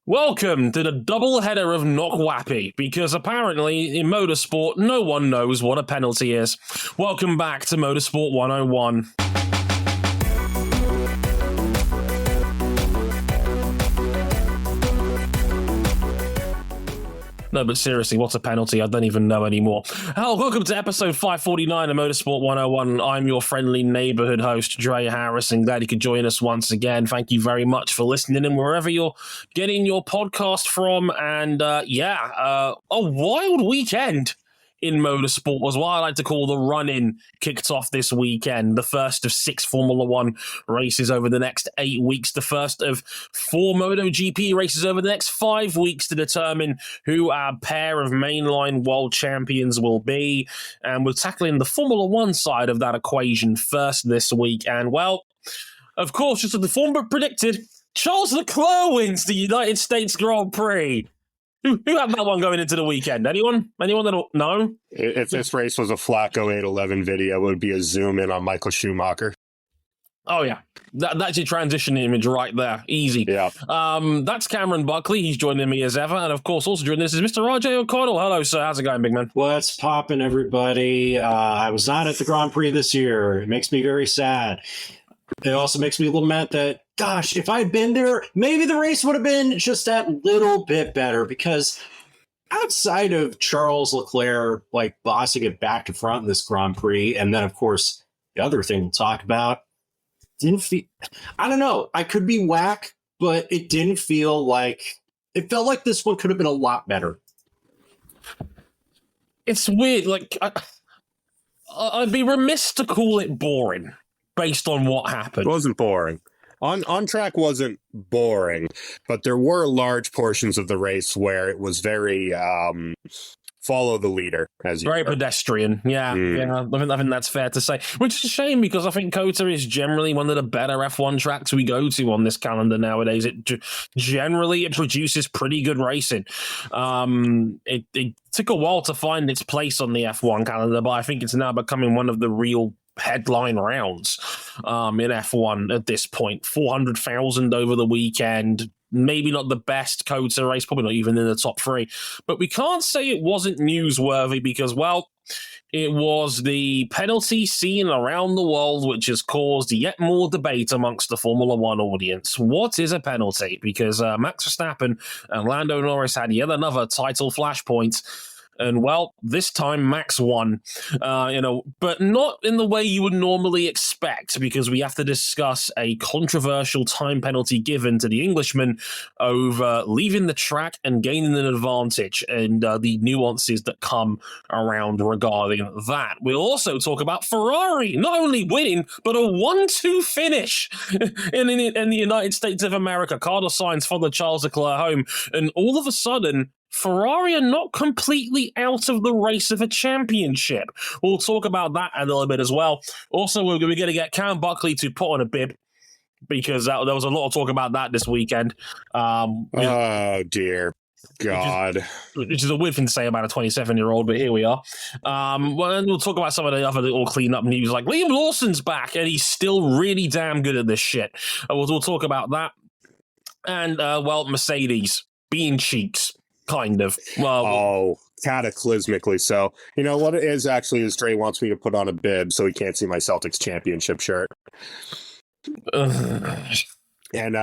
Welcome to the double header of Knock Wappy, because apparently in motorsport no one knows what a penalty is. Welcome back to Motorsport 101. No, but seriously, what's a penalty? I don't even know anymore. Hell, welcome to episode 549 of Motorsport 101. I'm your friendly neighborhood host, Dre Harrison. Glad you could join us once again. Thank you very much for listening in wherever you're getting your podcast from. And a wild weekend in motorsport was what I like to call the run-in kicked off this weekend. The first of 6 Formula One races over the next 8 weeks. The first of 4 MotoGP races over the next 5 weeks to determine who our pair of mainline world champions will be. And we're tackling the Formula One side of that equation first this week. And, well, of course, just as the form predicted, Charles Leclerc wins the United States Grand Prix. Who had that one going into the weekend? Anyone? Anyone that'll know? If this race was a Flacco 811 video, it would be a zoom in on Michael Schumacher. Oh, yeah. That's your transition image right there. Easy. Yeah. That's Cameron Buckley. He's joining me as ever. And, of course, also joining us is Mr. RJ O'Connell. Hello, sir. How's it going, big man? What's poppin', everybody? I was not at the Grand Prix this year. It makes me very sad. It also makes me lament that, gosh, if I had been there, maybe the race would have been just that little bit better, because outside of Charles Leclerc, like, bossing it back to front in this Grand Prix, and then, of course, the other thing we'll talk about, didn't feel, I don't know, I could be whack, but it didn't feel like, it felt like this one could have been a lot better. It's weird, like, I'd be remiss to call it boring based on what happened. It wasn't boring. On track wasn't boring, but there were large portions of the race where it was very follow the leader. Very pedestrian, yeah. Yeah. I think that's fair to say. Which is a shame, because I think COTA is generally one of the better F1 tracks we go to on this calendar nowadays. It generally produces pretty good racing. It took a while to find its place on the F1 calendar, but I think it's now becoming one of the real headline rounds in F1 at this point. 400,000 over the weekend. Maybe not the best COTA race, probably not even in the top 3. But we can't say it wasn't newsworthy, because, well, it was the penalty scene around the world which has caused yet more debate amongst the Formula One audience. What is a penalty? Because Max Verstappen and Lando Norris had yet another title flashpoint. And, well, this time Max won, but not in the way you would normally expect, because we have to discuss a controversial time penalty given to the Englishman over leaving the track and gaining an advantage, and the nuances that come around regarding that. We'll also talk about Ferrari not only winning, but a 1-2 finish in the United States of America. Carlos Sainz followed Charles Leclerc home, and all of a sudden, Ferrari are not completely out of the race of a championship. We'll talk about that a little bit as well. Also, we're going to get Cam Buckley to put on a bib, because there was a lot of talk about that this weekend. Oh, dear God. Which is a weird thing to say about a 27-year-old, but here we are. We'll talk about some of the other little clean-up news, like Liam Lawson's back, and he's still really damn good at this shit. We'll talk about that. And, Mercedes being cheats. Kind of. Well, cataclysmically so. You know what it is, actually, is Dre wants me to put on a bib so he can't see my Celtics championship shirt. And,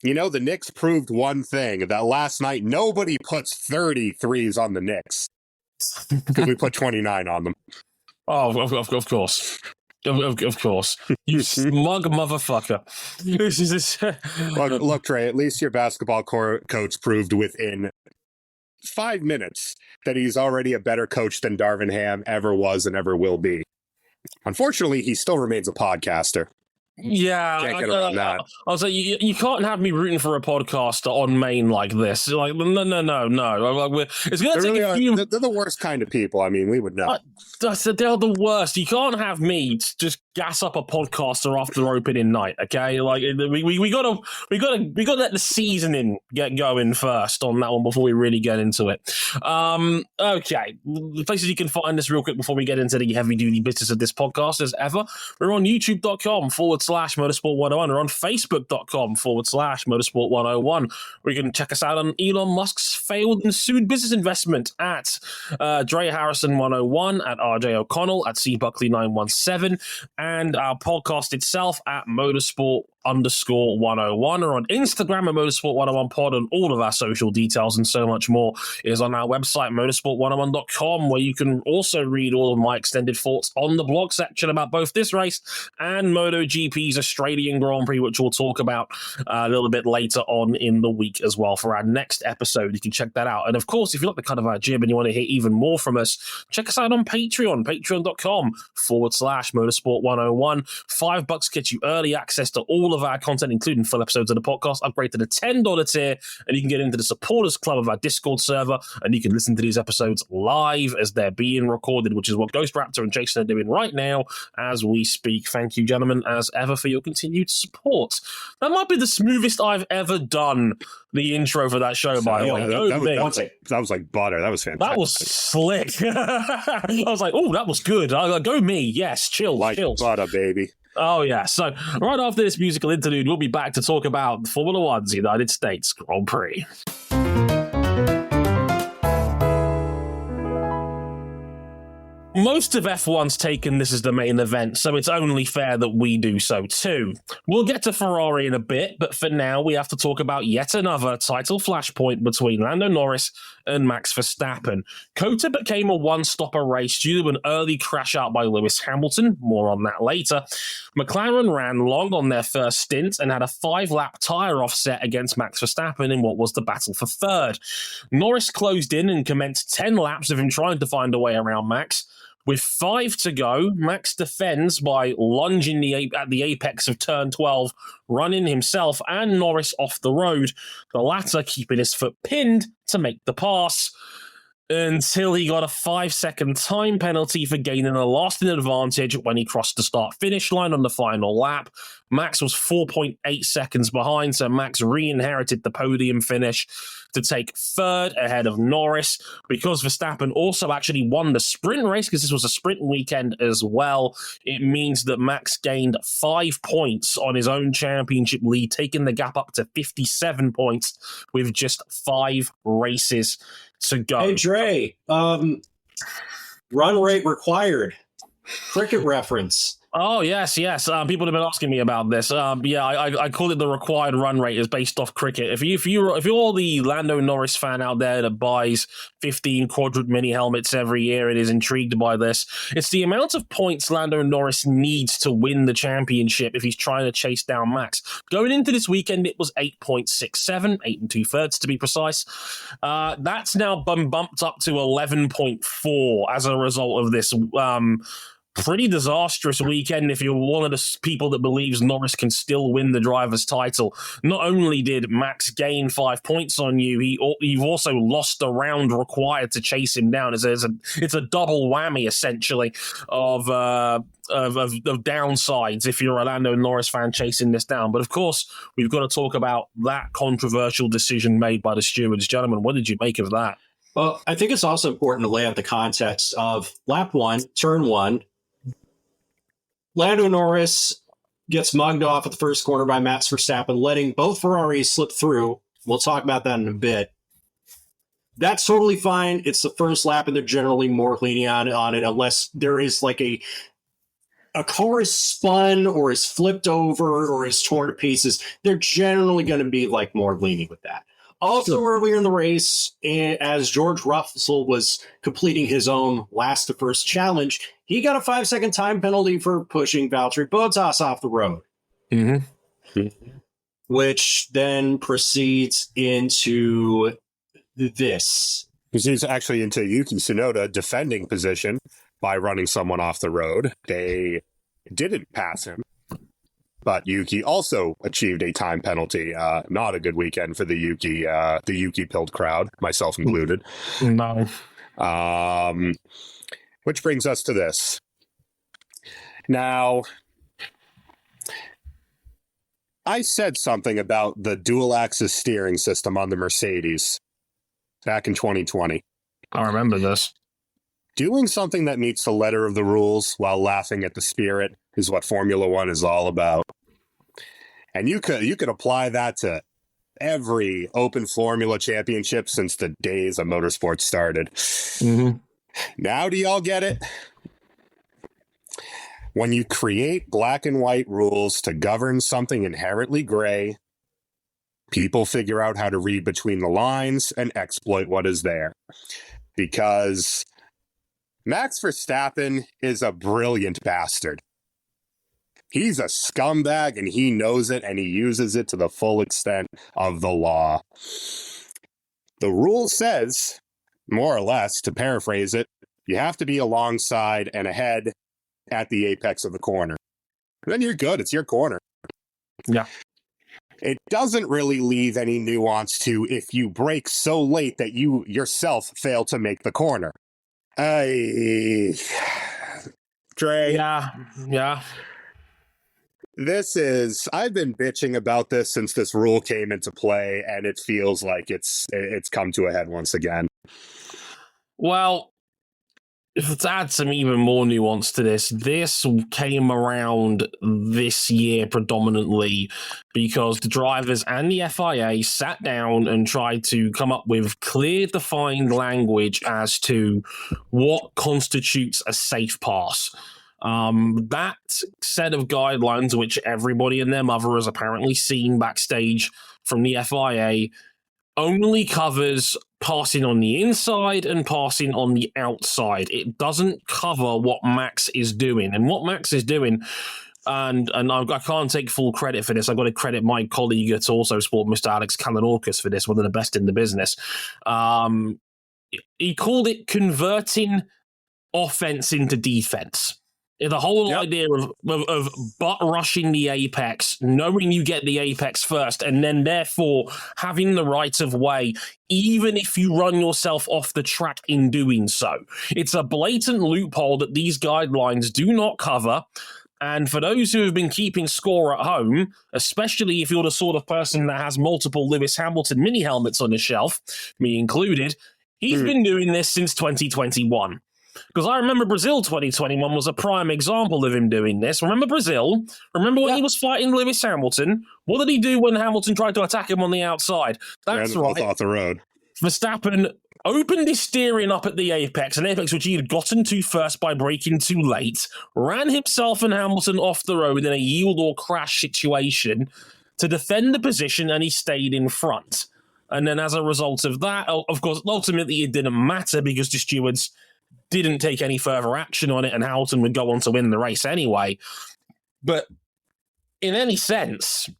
the Knicks proved one thing, that last night nobody puts 33s on the Knicks. Because we put 29 on them. Oh, of course. Of course. You smug motherfucker. Look, Trey, at least your basketball coach proved within 5 minutes that he's already a better coach than Darvin Ham ever was and ever will be. Unfortunately, he still remains a podcaster. Yeah, Can't get around that. I was like, you can't have me rooting for a podcaster on main like this. Like, no. It's going to take a few. They're the worst kind of people. I mean, we would know. They're the worst. You can't have me just gas up a podcaster after opening night. Okay, like we gotta let the seasoning get going first on that one before we really get into it. Okay, the places you can find us real quick before we get into the heavy duty business of this podcast, as ever, we're on youtube.com/motorsport101 or on facebook.com/motorsport101. We can check us out on Elon Musk's failed and sued business investment at Dre Harrison 101, at RJ O'Connell, at C Buckley 917, and our podcast itself at Motorsport_101, or on Instagram at Motorsport101pod, and all of our social details and so much more is on our website, motorsport101.com, where you can also read all of my extended thoughts on the blog section about both this race and MotoGP's Australian Grand Prix, which we'll talk about a little bit later on in the week as well for our next episode. You can check that out. And of course, if you like the cut of our jib and you want to hear even more from us, check us out on Patreon, patreon.com/motorsport101. $5 gets you early access to all of our content, including full episodes of the podcast. Upgrade to the $10 tier, and you can get into the supporters club of our Discord server, and you can listen to these episodes live as they're being recorded, which is what Ghost Raptor and Jason are doing right now as we speak. Thank you, gentlemen, as ever, for your continued support. That might be the smoothest I've ever done the intro for that show, by the way. That was like butter. That was fantastic. That was slick. I was like, oh, that was good. I was like, go me. Yes, chills. Butter, baby. Oh, yeah. So right after this musical interlude, we'll be back to talk about Formula One's United States Grand Prix. Most of F1's taken this as the main event, so it's only fair that we do so too. We'll get to Ferrari in a bit, but for now we have to talk about yet another title flashpoint between Lando Norris and Max Verstappen. COTA became a one-stopper race due to an early crash out by Lewis Hamilton. More on that later. McLaren ran long on their first stint and had a 5-lap tyre offset against Max Verstappen in what was the battle for third. Norris closed in and commenced 10 laps of him trying to find a way around Max. With 5 to go, Max defends by lunging at the apex of turn 12, running himself and Norris off the road, the latter keeping his foot pinned to make the pass, until he got a 5-second time penalty for gaining a lasting advantage when he crossed the start-finish line on the final lap. Max was 4.8 seconds behind, so Max re-inherited the podium finish to take third ahead of Norris. Because Verstappen also actually won the sprint race, because this was a sprint weekend as well, it means that Max gained 5 points on his own championship lead, taking the gap up to 57 points with just 5 races to go. Hey, Dre, run rate required. Cricket reference. Oh, yes. People have been asking me about this. I call it the required run rate is based off cricket. If you're the Lando Norris fan out there that buys 15 quadrant mini helmets every year and is intrigued by this, it's the amount of points Lando Norris needs to win the championship if he's trying to chase down Max. Going into this weekend, it was 8.67, 8 2/3 to be precise. That's now been bumped up to 11.4 as a result of this pretty disastrous weekend if you're one of the people that believes Norris can still win the driver's title. Not only did Max gain 5 points on you, you've also lost the round required to chase him down. It's a double whammy, essentially, of downsides if you're a Lando Norris fan chasing this down. But of course, we've got to talk about that controversial decision made by the stewards. Gentlemen, what did you make of that? Well, I think it's also important to lay out the context of lap 1, turn 1. Lando Norris gets mugged off at the first corner by Max Verstappen, letting both Ferraris slip through. We'll talk about that in a bit. That's totally fine. It's the first lap, and they're generally more lenient on it, unless there is like a car is spun or is flipped over or is torn to pieces. They're generally going to be like more lenient with that. Also, earlier in the race, as George Russell was completing his own last to first challenge, he got a 5-second time penalty for pushing Valtteri Bottas off the road. Mm-hmm. Which then proceeds into this. Proceeds actually into Yuki Tsunoda defending position by running someone off the road. They didn't pass him. But Yuki also achieved a time penalty. Not a good weekend for the Yuki-pilled crowd, myself included. No. Which brings us to this. Now, I said something about the dual axis steering system on the Mercedes back in 2020. I remember this. Doing something that meets the letter of the rules while laughing at the spirit is what Formula One is all about. And you could apply that to every open Formula championship since the days of motorsports started. Mm-hmm. Now do y'all get it? When you create black and white rules to govern something inherently gray, people figure out how to read between the lines and exploit what is there. Because Max Verstappen is a brilliant bastard. He's a scumbag and he knows it and he uses it to the full extent of the law. The rule says, more or less, to paraphrase it, you have to be alongside and ahead at the apex of the corner. Then you're good. It's your corner. Yeah. It doesn't really leave any nuance to if you brake so late that you yourself fail to make the corner. Dre. Yeah. I've been bitching about this since this rule came into play, and it feels like it's come to a head once again. Well, to add some even more nuance to this came around this year predominantly because the drivers and the FIA sat down and tried to come up with clear, defined language as to what constitutes a safe pass. That set of guidelines, which everybody and their mother has apparently seen backstage from the FIA, only covers passing on the inside and passing on the outside. It doesn't cover what Max is doing. And what Max is doing, and I can't take full credit for this. I've got to credit my colleague at Also Sport, Mr. Alex Kalinauckas, for this, one of the best in the business. He called it converting offense into defense. The whole idea of butt rushing the apex, knowing you get the apex first, and then therefore having the right of way, even if you run yourself off the track in doing so. It's a blatant loophole that these guidelines do not cover. And for those who have been keeping score at home, especially if you're the sort of person that has multiple Lewis Hamilton mini helmets on the shelf, me included, he's been doing this since 2021. Because I remember Brazil 2021 was a prime example of him doing this. Remember Brazil? Remember when he was fighting Lewis Hamilton? What did he do when Hamilton tried to attack him on the outside? That's right. Off the road. Verstappen opened his steering up at the apex, an apex which he had gotten to first by braking too late, ran himself and Hamilton off the road in a yield or crash situation to defend the position, and he stayed in front. And then as a result of that, of course, ultimately it didn't matter because the stewards didn't take any further action on it, and Hamilton would go on to win the race anyway. But in any sense,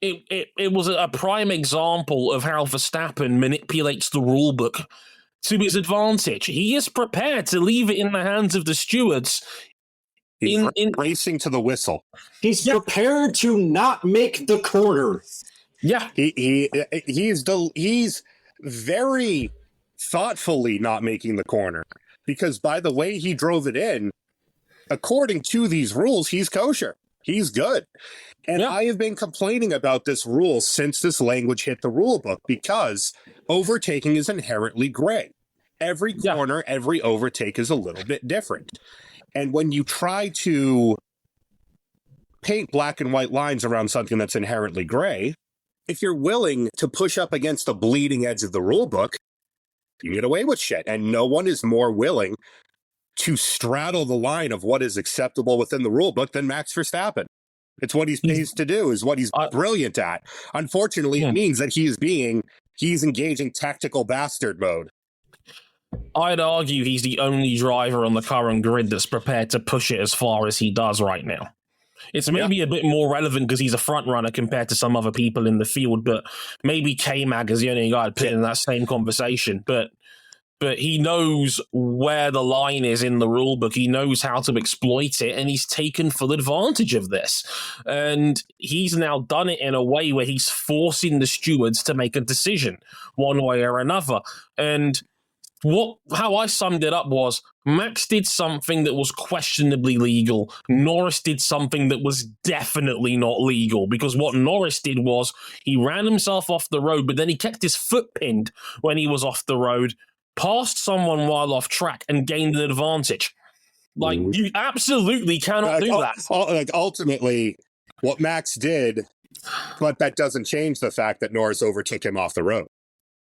it was a prime example of how Verstappen manipulates the rulebook to his advantage. He is prepared to leave it in the hands of the stewards. He's racing to the whistle. He's prepared to not make the corner. Yeah. He's very thoughtfully not making the corner. Because by the way he drove it in, according to these rules, he's kosher. He's good. And I have been complaining about this rule since this language hit the rule book because overtaking is inherently gray. Every corner, every overtake is a little bit different. And when you try to paint black and white lines around something that's inherently gray, if you're willing to push up against the bleeding edge of the rule book, you get away with shit. And no one is more willing to straddle the line of what is acceptable within the rule book than Max Verstappen. It's what he's pays to do, is what he's brilliant at. Unfortunately, it means that he's engaging tactical bastard mode. I'd argue he's the only driver on the current grid that's prepared to push it as far as he does right now. It's maybe a bit more relevant because he's a front runner compared to some other people in the field, but maybe K-Mag is the only guy I'd put in that same conversation. But he knows where the line is in the rule book. He knows how to exploit it, and he's taken full advantage of this. And he's now done it in a way where he's forcing the stewards to make a decision one way or another. And how I summed it up was, Max did something that was questionably legal. Norris did something that was definitely not legal, because what Norris did was he ran himself off the road, but then he kept his foot pinned when he was off the road, passed someone while off track, and gained an advantage. Like, you absolutely cannot do that. Ultimately, what Max did, but that doesn't change the fact that Norris overtook him off the road.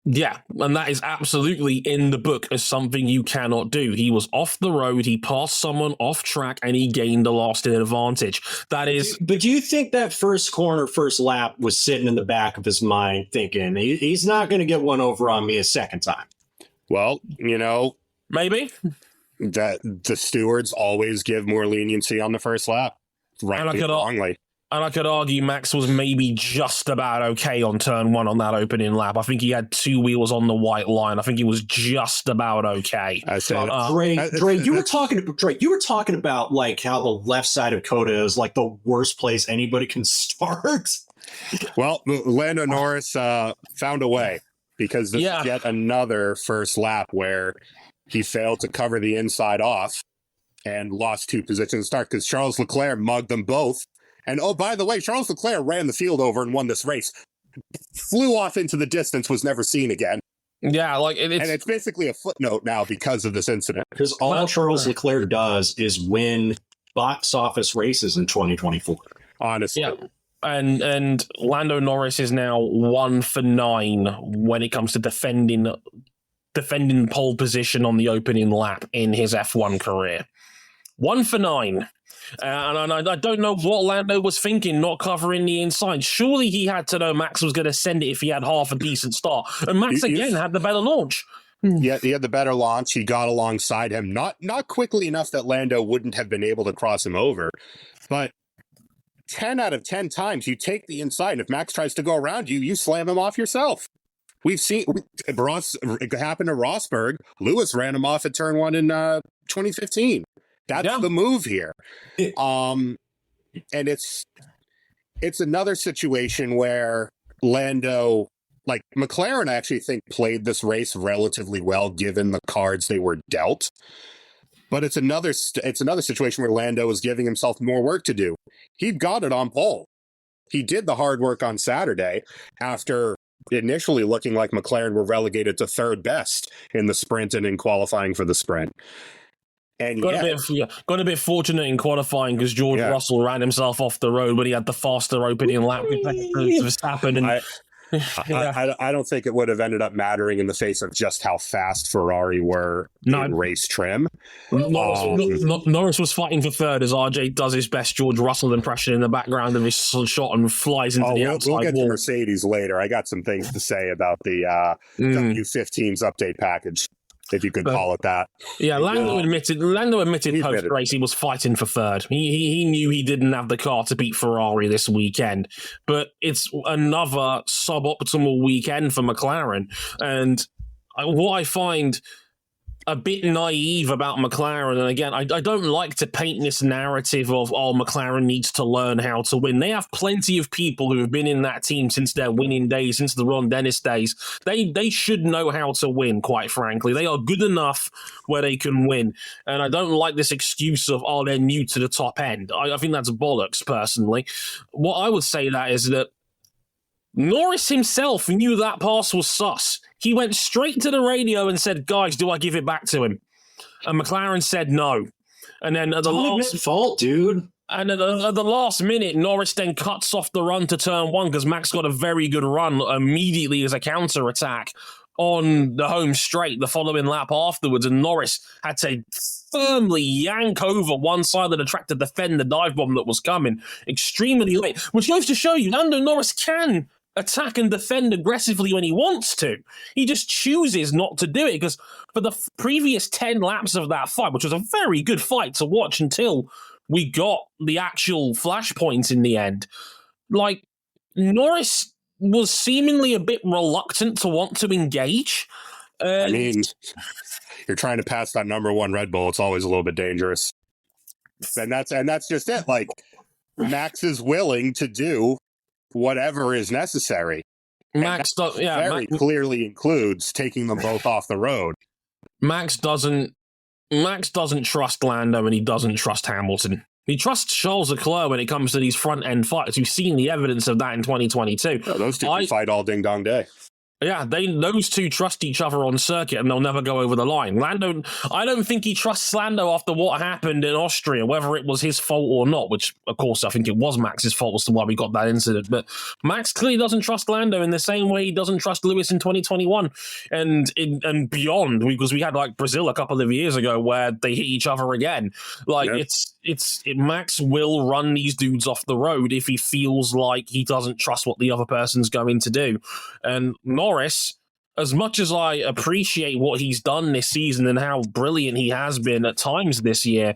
Yeah, and that is absolutely in the book as something you cannot do. He was off the road, he passed someone off track, and he gained a lasting advantage. That is... But do you think that first corner, first lap was sitting in the back of his mind thinking, he's not going to get one over on me a second time? Well, you know... Maybe. That the stewards always give more leniency on the first lap. Rightly, wrongly. And I could argue Max was maybe just about okay on turn one on that opening lap. I think he had two wheels on the white line. I think he was just about okay. Dre, you were talking about like how the left side of COTA is like the worst place anybody can start. Well, Lando Norris found a way, because this is yet another first lap where he failed to cover the inside off and lost 2 positions to start, because Charles Leclerc mugged them both. And oh, by the way, Charles Leclerc ran the field over and won this race. Flew off into the distance, was never seen again. Yeah, like and it's basically a footnote now because of this incident. Because all Charles Leclerc does is win box office races in 2024. Honestly. Yeah. And Lando Norris is now 1 for 9 when it comes to defending pole position on the opening lap in his F1 career. 1 for 9. And I don't know what Lando was thinking, not covering the inside. Surely he had to know Max was going to send it if he had half a decent start. And Max, again, had the better launch. Yeah, he had the better launch. He got alongside him. Not quickly enough that Lando wouldn't have been able to cross him over. But 10 out of 10 times, you take the inside. And if Max tries to go around you, you slam him off yourself. We've seen it happened to Rosberg. Lewis ran him off at turn 1 in 2015. That's the move here. And it's another situation where Lando, like McLaren, I actually think played this race relatively well given the cards they were dealt. But it's another situation where Lando is giving himself more work to do. He got it on pole. He did the hard work on Saturday after initially looking like McLaren were relegated to third best in the sprint and in qualifying for the sprint. And got a bit fortunate in qualifying because George Russell ran himself off the road when he had the faster opening lap with Verstappen. And I don't think it would have ended up mattering in the face of just how fast Ferrari were in race trim. Norris was fighting for third as RJ does his best George Russell impression in the background of his shot and flies into the outside We'll get wall. to Mercedes later. I got some things to say about the W15's update package, if you could call it that. Yeah, Lando admitted post-race he was fighting for third. He knew he didn't have the car to beat Ferrari this weekend, but it's another suboptimal weekend for McLaren. And what I find a bit naive about McLaren, and again, I don't like to paint this narrative of, McLaren needs to learn how to win. They have plenty of people who have been in that team since their winning days, since the Ron Dennis days. They should know how to win, quite frankly. They are good enough where they can win. And I don't like this excuse of, they're new to the top end. I think that's bollocks, personally. What I would say that is that Norris himself knew that pass was sus. He went straight to the radio and said, guys, do I give it back to him? And McLaren said no. And then at the last fault, dude. And at the last minute, Norris then cuts off the run to turn 1 because Max got a very good run immediately as a counter-attack on the home straight the following lap afterwards. And Norris had to firmly yank over one side of the track to defend the dive bomb that was coming extremely late, which goes to show you Lando Norris can attack and defend aggressively when he wants to. He just chooses not to do it because for the previous 10 laps of that fight, which was a very good fight to watch until we got the actual flashpoints in the end, like Norris was seemingly a bit reluctant to want to engage. I mean, you're trying to pass that number 1 Red Bull. It's always a little bit dangerous. And that's just it. Like, Max is willing to do whatever is necessary. Max clearly includes taking them both off the road. Max doesn't Max doesn't trust Lando and he doesn't trust Hamilton. He trusts Charles Leclerc when it comes to these front-end fights. We've seen the evidence of that in 2022. Yeah, those two can fight all ding-dong day. Yeah, those two trust each other on circuit and they'll never go over the line. Lando, I don't think he trusts Lando after what happened in Austria, whether it was his fault or not, which, of course, I think it was Max's fault as to why we got that incident. But Max clearly doesn't trust Lando in the same way he doesn't trust Lewis in 2021 and beyond, because we had, like, Brazil a couple of years ago where they hit each other again. Like, Max will run these dudes off the road if he feels like he doesn't trust what the other person's going to do. And Norris, as much as I appreciate what he's done this season and how brilliant he has been at times this year,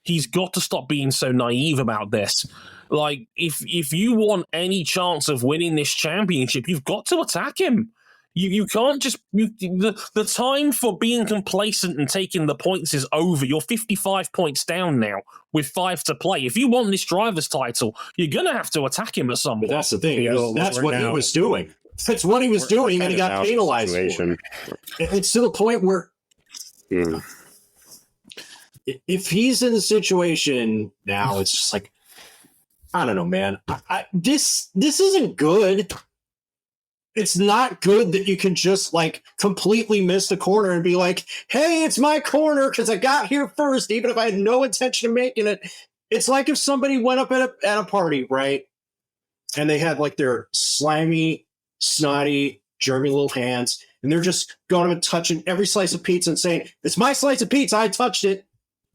he's got to stop being so naive about this. Like, if you want any chance of winning this championship, you've got to attack him. You can't just... The time for being complacent and taking the points is over. You're 55 points down now with 5 to play. If you want this driver's title, you're going to have to attack him at some point. But that's the thing. That's what he was doing. That's what he was doing, and he got penalized for it. It's to the point where if he's in the situation now, it's just like, I don't know, man. This isn't good. It's not good that you can just, like, completely miss the corner and be like, hey, it's my corner because I got here first, even if I had no intention of making it. It's like if somebody went up at a party, right? And they had, like, their slimy, snotty, germy little hands, and they're just going up and touching every slice of pizza and saying, it's my slice of pizza, I touched it.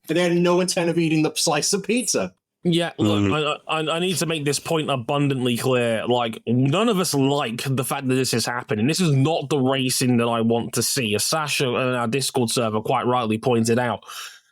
And they had no intent of eating the slice of pizza. Yeah, look, I need to make this point abundantly clear. Like, none of us like the fact that this is happening. This is not the racing that I want to see. As Sasha in our Discord server quite rightly pointed out,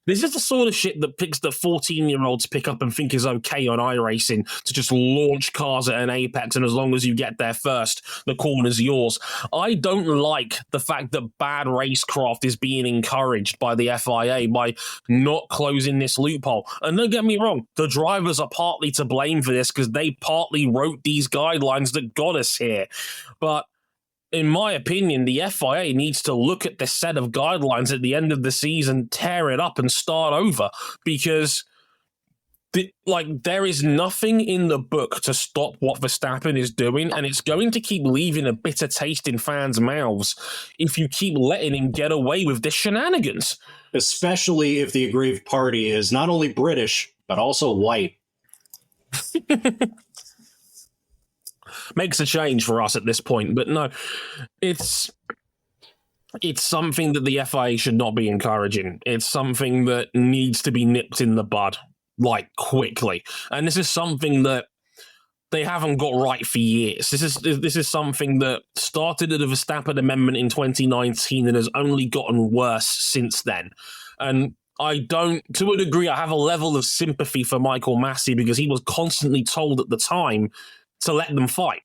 this is the sort of shit that 14-year-olds pick up and think is okay on iRacing, to just launch cars at an apex, and as long as you get there first, the corner's yours. I don't like the fact that bad racecraft is being encouraged by the FIA by not closing this loophole. And don't get me wrong, the drivers are partly to blame for this because they partly wrote these guidelines that got us here. But in my opinion, the FIA needs to look at this set of guidelines at the end of the season, tear it up and start over, because there is nothing in the book to stop what Verstappen is doing, and it's going to keep leaving a bitter taste in fans' mouths if you keep letting him get away with this shenanigans. Especially if the aggrieved party is not only British, but also white. Makes a change for us at this point, but no, it's something that the FIA should not be encouraging. It's something that needs to be nipped in the bud, like, quickly. And this is something that they haven't got right for years. This is something that started at the Verstappen Amendment in 2019 and has only gotten worse since then. And to a degree, I have a level of sympathy for Michael Massey because he was constantly told at the time to let them fight.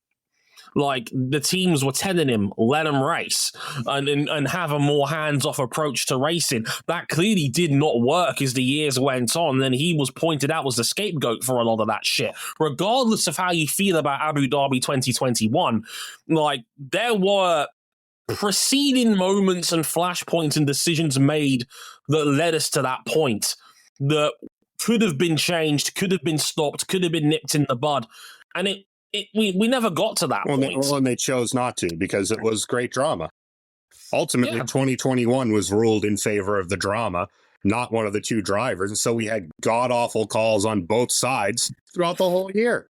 Like, the teams were telling him, let them race and have a more hands-off approach to racing. That clearly did not work as the years went on. Then he was pointed out as the scapegoat for a lot of that shit. Regardless of how you feel about Abu Dhabi 2021, like, there were preceding moments and flashpoints and decisions made that led us to that point that could have been changed, could have been stopped, could have been nipped in the bud. And we never got to that point. And they chose not to because it was great drama. Ultimately, 2021 was ruled in favor of the drama, not one of the two drivers. And so we had god-awful calls on both sides throughout the whole year.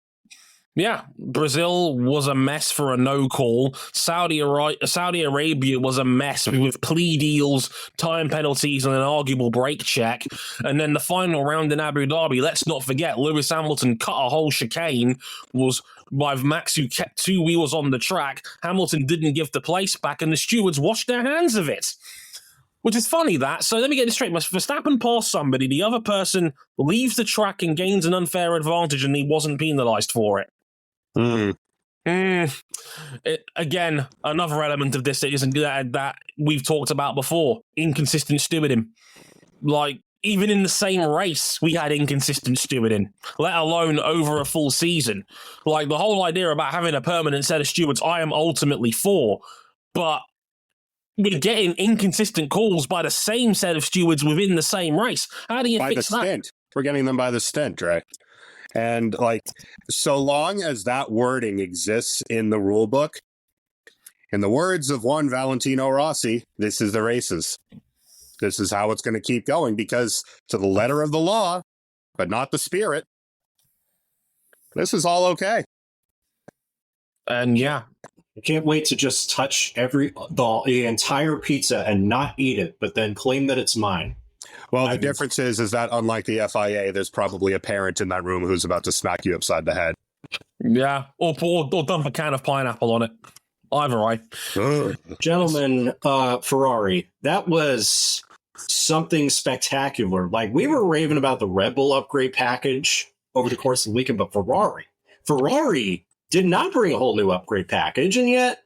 Yeah, Brazil was a mess for a no call. Saudi Arabia was a mess with plea deals, time penalties, and an arguable brake check. And then the final round in Abu Dhabi, let's not forget, Lewis Hamilton cut a whole chicane, was by Max, who kept two wheels on the track. Hamilton didn't give the place back, and the stewards washed their hands of it. Which is funny, that. So let me get this straight. Verstappen passed somebody, the other person leaves the track and gains an unfair advantage, and he wasn't penalised for it. Again, another element of this that isn't that we've talked about before. Inconsistent stewarding. Like, even in the same race, we had inconsistent stewarding, let alone over a full season. Like, the whole idea about having a permanent set of stewards, I am ultimately for, but we're getting inconsistent calls by the same set of stewards within the same race. How do you by fix the that? stint. We're getting them by the stint, right? And like, so long as that wording exists in the rule book, in the words of one Valentino Rossi, this is the races. This is how it's going to keep going, because to the letter of the law, but not the spirit, this is all okay. And yeah, I can't wait to just touch the entire pizza and not eat it, but then claim that it's mine. Well, the difference is that unlike the FIA, there's probably a parent in that room who's about to smack you upside the head. Yeah, or dump a can of pineapple on it. Either way. Gentlemen, Ferrari, that was something spectacular. Like, we were raving about the Red Bull upgrade package over the course of the weekend, but Ferrari did not bring a whole new upgrade package, and yet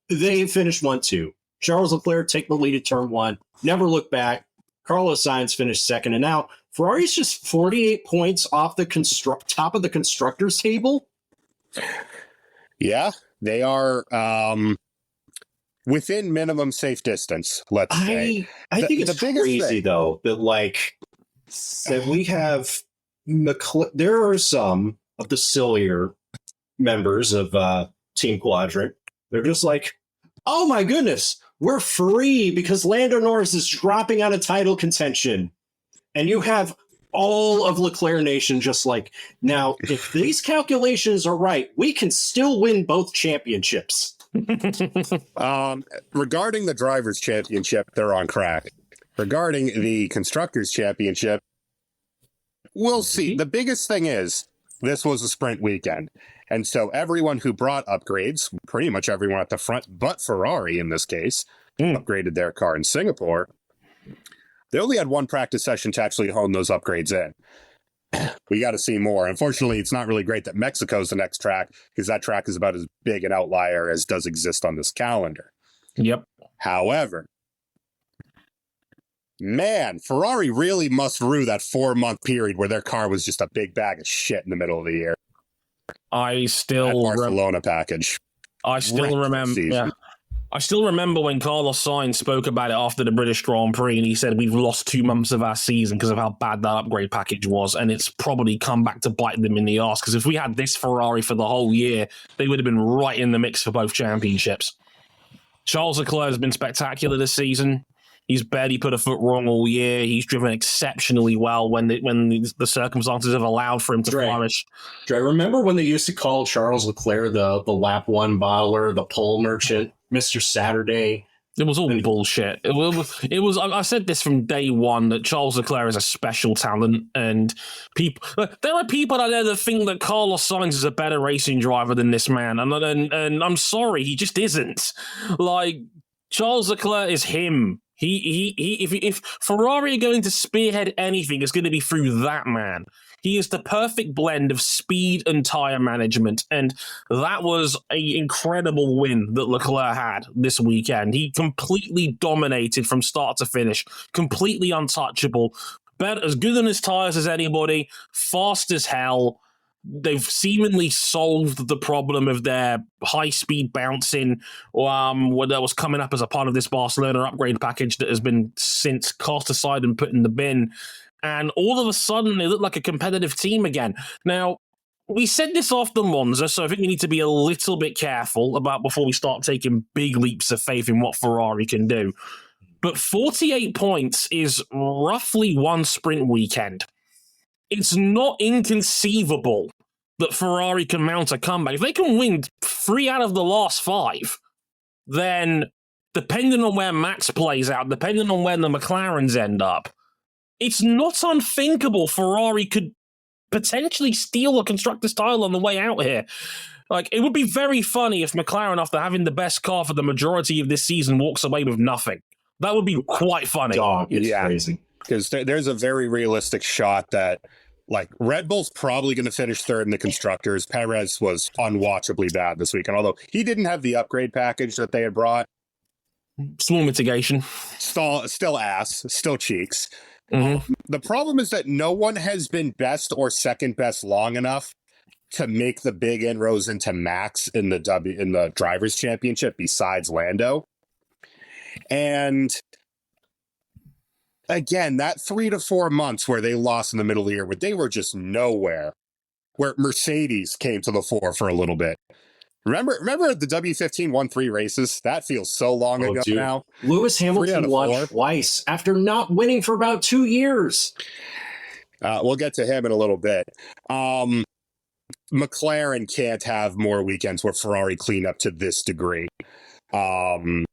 they finished 1-2. Charles Leclerc take the lead at turn 1, never look back. Carlos Sainz finished second, and now Ferrari's just 48 points off the top of the constructors table. Yeah, they are within minimum safe distance, let's say. I think it's crazy, though, that we have there are some of the sillier members of Team Quadrant. They're just like, oh my goodness, we're free because Lando Norris is dropping out of title contention. And you have all of Leclerc Nation just like, now, if these calculations are right, we can still win both championships. Regarding the Drivers' Championship, they're on crack. Regarding the Constructors' Championship, we'll see. The biggest thing is, this was a sprint weekend. And so everyone who brought upgrades, pretty much everyone at the front, but Ferrari in this case, upgraded their car in Singapore. They only had one practice session to actually hone those upgrades in. We got to see more. Unfortunately, it's not really great that Mexico's the next track, because that track is about as big an outlier as does exist on this calendar. Yep. However, man, Ferrari really must rue that 4-month period where their car was just a big bag of shit in the middle of the year. I still that Barcelona package. I still remember. Yeah. I still remember when Carlos Sainz spoke about it after the British Grand Prix, and he said we've lost 2 months of our season because of how bad that upgrade package was, and it's probably come back to bite them in the arse, because if we had this Ferrari for the whole year, they would have been right in the mix for both championships. Charles Leclerc has been spectacular this season. He's barely put a foot wrong all year. He's driven exceptionally well when the circumstances have allowed for him to flourish. Dre, remember when they used to call Charles Leclerc the lap one bottler, the pole merchant, Mr. Saturday? It was all bullshit. It was. I said this from day one that Charles Leclerc is a special talent, and there are people out there that think that Carlos Sainz is a better racing driver than this man, and I'm sorry, he just isn't. Like, Charles Leclerc is him. If Ferrari are going to spearhead anything, it's going to be through that man. He is the perfect blend of speed and tire management, and that was an incredible win that Leclerc had this weekend. He completely dominated from start to finish, completely untouchable, as good on his tires as anybody, fast as hell. They've seemingly solved the problem of their high-speed bouncing that was coming up as a part of this Barcelona upgrade package that has been since cast aside and put in the bin. And all of a sudden, they look like a competitive team again. Now, we said this after Monza, so I think we need to be a little bit careful about before we start taking big leaps of faith in what Ferrari can do. But 48 points is roughly one sprint weekend. It's not inconceivable that Ferrari can mount a comeback. If they can win 3 out of the last 5, then depending on where Max plays out, depending on where the McLarens end up, it's not unthinkable Ferrari could potentially steal a constructor's title on the way out here. Like, it would be very funny if McLaren, after having the best car for the majority of this season, walks away with nothing. That would be quite funny. It's crazy. Because there's a very realistic shot that, like, Red Bull's probably going to finish third in the constructors. Perez was unwatchably bad this weekend, although he didn't have the upgrade package that they had brought. Small mitigation. Still ass, still cheeks. Mm-hmm. The problem is that no one has been best or second best long enough to make the big inroads into Max in the Drivers' Championship besides Lando. And again, that 3 to 4 months where they lost in the middle of the year, where they were just nowhere, where Mercedes came to the fore for a little bit. Remember the W15 won 3 races? That feels so long ago now. Lewis Hamilton won twice after not winning for about 2 years. We'll get to him in a little bit. McLaren can't have more weekends where Ferrari clean up to this degree. And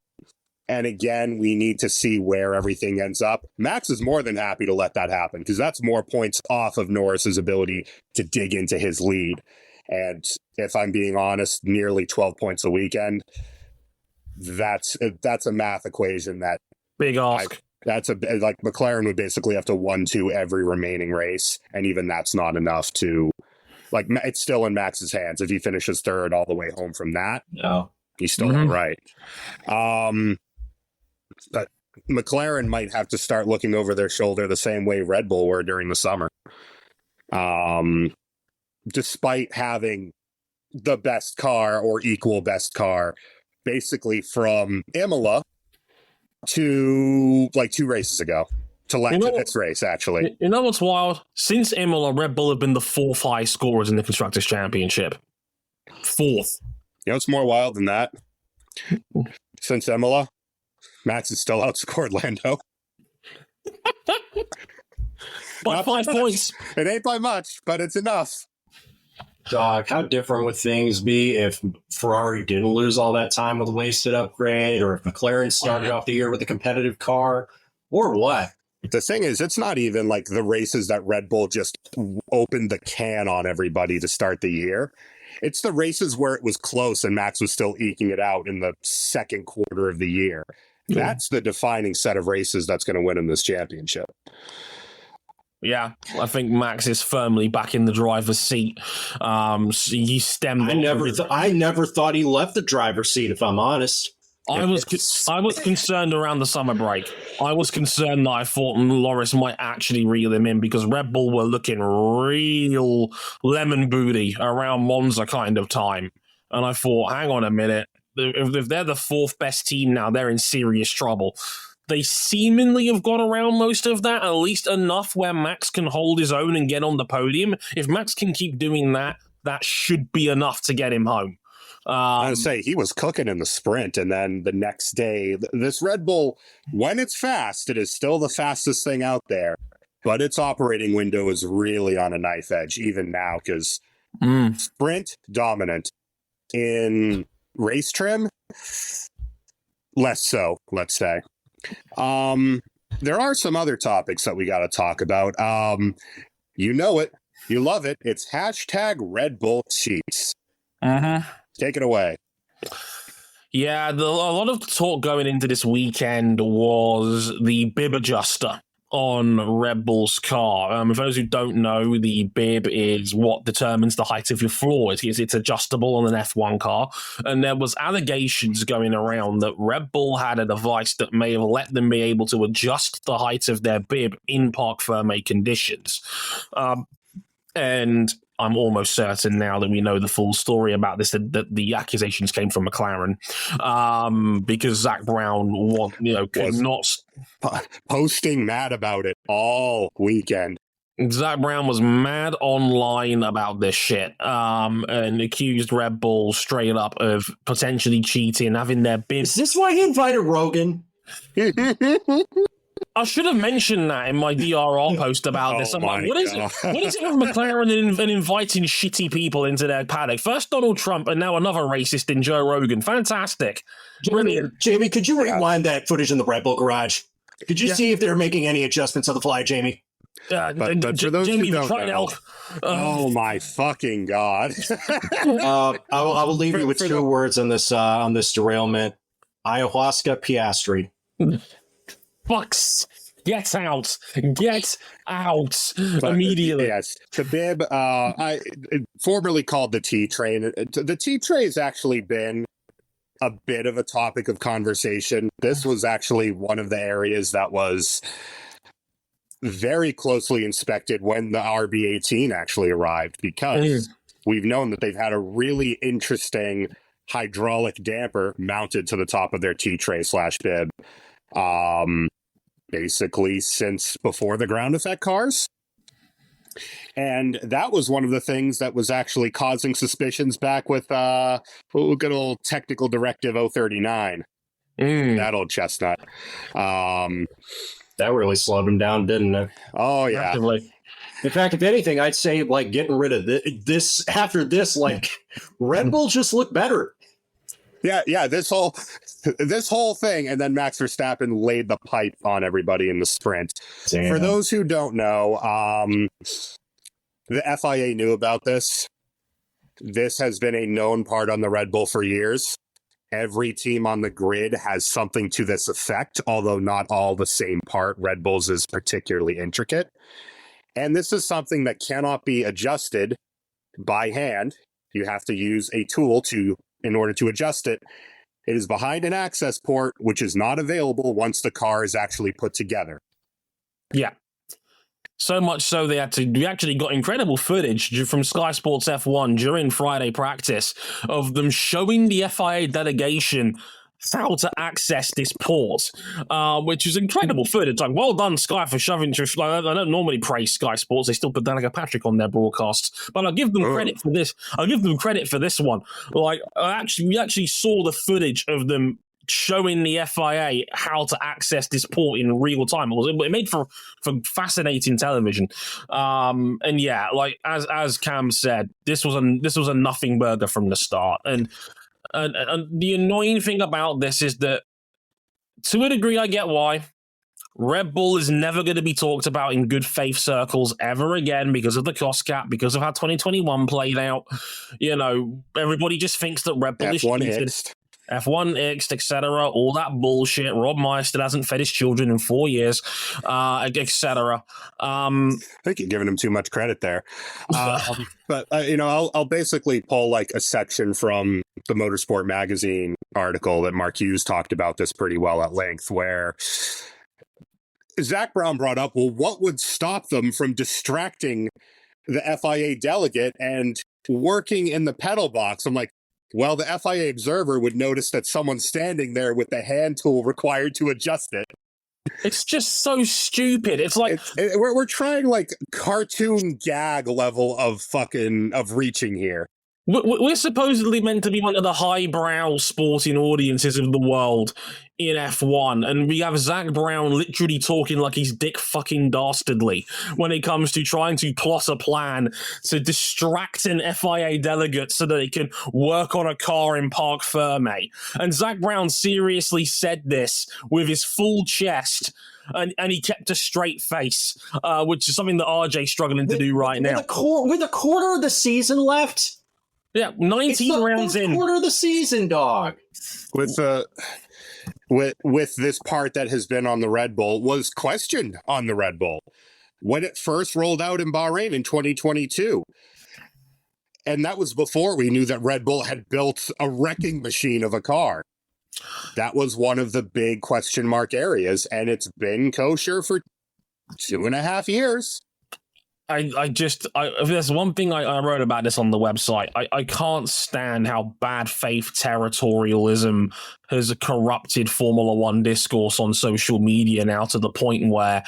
again, we need to see where everything ends up. Max is more than happy to let that happen because that's more points off of Norris's ability to dig into his lead. And if I'm being honest, nearly 12 points a weekend, that's a math equation that big ask. Like McLaren would basically have to 1-2 every remaining race. And even that's not enough to, like, it's still in Max's hands. If he finishes third all the way home from that, no, he's still not right. But McLaren might have to start looking over their shoulder the same way Red Bull were during the summer. Despite having the best car or equal best car, basically from Imola to like 2 races ago to this race, actually. You know what's wild? Since Imola, Red Bull have been the 4th highest scorers in the Constructors Championship. 4th. You know what's more wild than that? Since Imola, Max has still outscored Lando. By 5 points. It ain't by much, but it's enough. Dog, how different would things be if Ferrari didn't lose all that time with a wasted upgrade, or if McLaren started off the year with a competitive car, or what? The thing is, it's not even like the races that Red Bull just opened the can on everybody to start the year. It's the races where it was close and Max was still eking it out in the second quarter of the year. Yeah. That's the defining set of races that's going to win him this championship. Yeah, I think Max is firmly back in the driver's seat. He stemmed. I never thought he left the driver's seat, if I'm honest. I was concerned around the summer break. I was concerned that I thought Norris might actually reel him in because Red Bull were looking real lemon booty around Monza kind of time. And I thought, hang on a minute. If they're the 4th best team now, they're in serious trouble. They seemingly have got around most of that, at least enough where Max can hold his own and get on the podium. If Max can keep doing that, that should be enough to get him home. I would say he was cooking in the sprint, and then the next day, this Red Bull, when it's fast, it is still the fastest thing out there, but its operating window is really on a knife edge, even now, because sprint dominant. In race trim, less so, let's say. There are some other topics that we got to talk about. You know it. You love it. It's hashtag Red Bull cheats. Take it away. Yeah, a lot of talk going into this weekend was the bib adjuster on Red Bull's car. For those who don't know, the bib is what determines the height of your floor. It's adjustable on an F1 car. And there was allegations going around that Red Bull had a device that may have let them be able to adjust the height of their bib in parc fermé conditions. And I'm almost certain now that we know the full story about this, that the accusations came from McLaren, because Zach Brown could not posting mad about it all weekend. Zach Brown was mad online about this shit, and accused Red Bull straight up of potentially cheating, having their bib. Is this why he invited Rogan? I should have mentioned that in my DRR post about this. I'm like, what is it with McLaren and inviting shitty people into their paddock? First Donald Trump and now another racist in Joe Rogan. Fantastic. Brilliant. Jamie, could you rewind that footage in the Red Bull garage? Could you see if they're making any adjustments on the fly, Jamie? But for those Jamie, who don't know, oh my fucking God. I will leave you with 2 words on this derailment. Ayahuasca Piastri. Fucks. Get out immediately. Yes, the bib, formerly called the T-Train. The T-Tray has actually been a bit of a topic of conversation. This was actually one of the areas that was very closely inspected when the RB18 actually arrived, because we've known that they've had a really interesting hydraulic damper mounted to the top of their T-Tray /bib. basically since before the ground effect cars. And that was one of the things that was actually causing suspicions back with good old Technical Directive 039. That old chestnut. That really slowed him down, didn't it? Oh, yeah. Effectively. In fact, if anything, I'd say like getting rid of this after this, like Red Bull just looked better. Yeah, this whole thing, and then Max Verstappen laid the pipe on everybody in the sprint. Damn. For those who don't know, the FIA knew about this. This has been a known part on the Red Bull for years. Every team on the grid has something to this effect, although not all the same part. Red Bull's is particularly intricate. And this is something that cannot be adjusted by hand. You have to use a tool in order to adjust it. It is behind an access port, which is not available once the car is actually put together. Yeah. So much so we actually got incredible footage from Sky Sports F1 during Friday practice of them showing the FIA delegation how to access this port, which is incredible footage. Like, well done, Sky, for shoving through. I don't normally praise Sky Sports; they still put Danica Patrick on their broadcasts, but I'll give them credit for this. I'll give them credit for this one. Like, we actually saw the footage of them showing the FIA how to access this port in real time. It made for fascinating television. And yeah, like as Cam said, this was a nothing burger from the start. And the annoying thing about this is that, to a degree, I get why. Red Bull is never going to be talked about in good faith circles ever again because of the cost cap, because of how 2021 played out. You know, everybody just thinks that Red Bull is cheated. F1 X'd, etc., all that bullshit. Rob Meyer still hasn't fed his children in 4 years, etc. I think you're giving him too much credit there. But I'll basically pull like a section from the Motorsport Magazine article that Mark Hughes talked about this pretty well at length, where Zach Brown brought up, well, what would stop them from distracting the FIA delegate and working in the pedal box? I'm like, well, the FIA observer would notice that someone's standing there with the hand tool required to adjust it. It's just so stupid. It's like we're trying like cartoon gag level of reaching here. We're supposedly meant to be one of the highbrow sporting audiences of the world in F1, and we have Zach Brown literally talking like he's Dick fucking Dastardly when it comes to trying to plot a plan to distract an FIA delegate so that they can work on a car in Parc Fermé. And Zach Brown seriously said this with his full chest. And he kept a straight face, which is something that RJ's struggling to do right now. With a quarter of the season left? Yeah, 19 rounds in. Quarter of the season, dog. With this part that has been on the Red Bull, was questioned on the Red Bull when it first rolled out in Bahrain in 2022. And that was before we knew that Red Bull had built a wrecking machine of a car. That was one of the big question mark areas, and it's been kosher for 2.5 years. There's one thing I wrote about this on the website. I can't stand how bad faith territorialism has corrupted Formula One discourse on social media now, to the point where